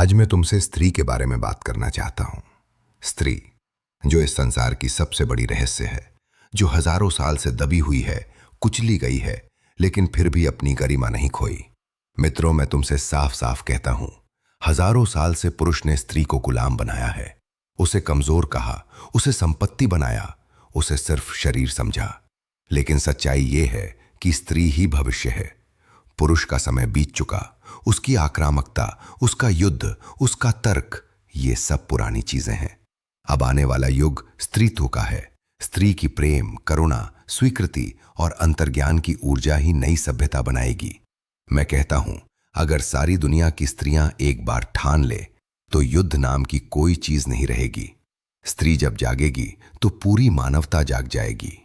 आज मैं तुमसे स्त्री के बारे में बात करना चाहता हूं। स्त्री, जो इस संसार की सबसे बड़ी रहस्य है, जो हजारों साल से दबी हुई है, कुचली गई है, लेकिन फिर भी अपनी गरिमा नहीं खोई। मित्रों, मैं तुमसे साफ साफ कहता हूं, हजारों साल से पुरुष ने स्त्री को गुलाम बनाया है, उसे कमजोर कहा, उसे संपत्ति बनाया, उसे सिर्फ शरीर समझा। लेकिन सच्चाई यह है कि स्त्री ही भविष्य है। पुरुष का समय बीत चुका, उसकी आक्रामकता, उसका युद्ध, उसका तर्क, ये सब पुरानी चीजें हैं। अब आने वाला युग स्त्रीत्व का है। स्त्री की प्रेम, करुणा, स्वीकृति और अंतर्ज्ञान की ऊर्जा ही नई सभ्यता बनाएगी। मैं कहता हूं, अगर सारी दुनिया की स्त्रियां एक बार ठान ले तो युद्ध नाम की कोई चीज नहीं रहेगी। स्त्री जब जागेगी तो पूरी मानवता जाग जाएगी।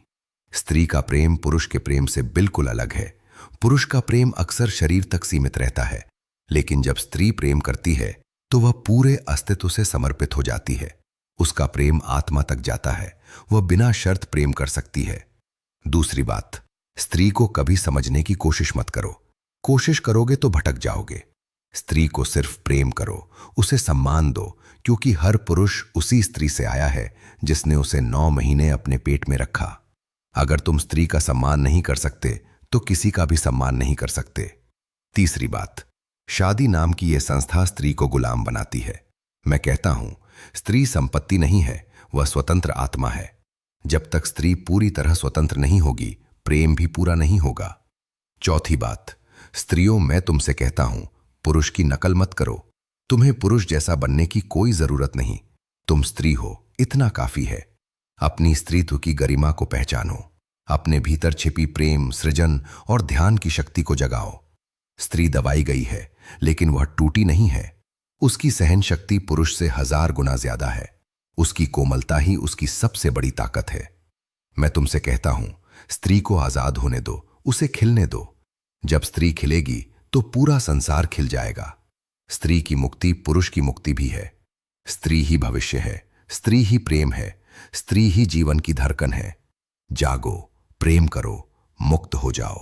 स्त्री का प्रेम पुरुष के प्रेम से बिल्कुल अलग है। पुरुष का प्रेम अक्सर शरीर तक सीमित रहता है, लेकिन जब स्त्री प्रेम करती है तो वह पूरे अस्तित्व से समर्पित हो जाती है। उसका प्रेम आत्मा तक जाता है, वह बिना शर्त प्रेम कर सकती है। दूसरी बात, स्त्री को कभी समझने की कोशिश मत करो। कोशिश करोगे तो भटक जाओगे। स्त्री को सिर्फ प्रेम करो, उसे सम्मान दो, क्योंकि हर पुरुष उसी स्त्री से आया है जिसने उसे 9 महीने अपने पेट में रखा। अगर तुम स्त्री का सम्मान नहीं कर सकते तो किसी का भी सम्मान नहीं कर सकते। तीसरी बात, शादी नाम की यह संस्था स्त्री को गुलाम बनाती है। मैं कहता हूं, स्त्री संपत्ति नहीं है, वह स्वतंत्र आत्मा है। जब तक स्त्री पूरी तरह स्वतंत्र नहीं होगी, प्रेम भी पूरा नहीं होगा। चौथी बात, स्त्रियों, मैं तुमसे कहता हूं, पुरुष की नकल मत करो। तुम्हें पुरुष जैसा बनने की कोई जरूरत नहीं। तुम स्त्री हो, इतना काफी है। अपनी स्त्रीत्व की गरिमा को पहचानो। अपने भीतर छिपी प्रेम, सृजन और ध्यान की शक्ति को जगाओ। स्त्री दबाई गई है, लेकिन वह टूटी नहीं है। उसकी सहन शक्ति पुरुष से 1000 गुना ज्यादा है। उसकी कोमलता ही उसकी सबसे बड़ी ताकत है। मैं तुमसे कहता हूं, स्त्री को आजाद होने दो, उसे खिलने दो। जब स्त्री खिलेगी तो पूरा संसार खिल जाएगा। स्त्री की मुक्ति पुरुष की मुक्ति भी है। स्त्री ही भविष्य है, स्त्री ही प्रेम है, स्त्री ही जीवन की धड़कन है। जागो, प्रेम करो, मुक्त हो जाओ।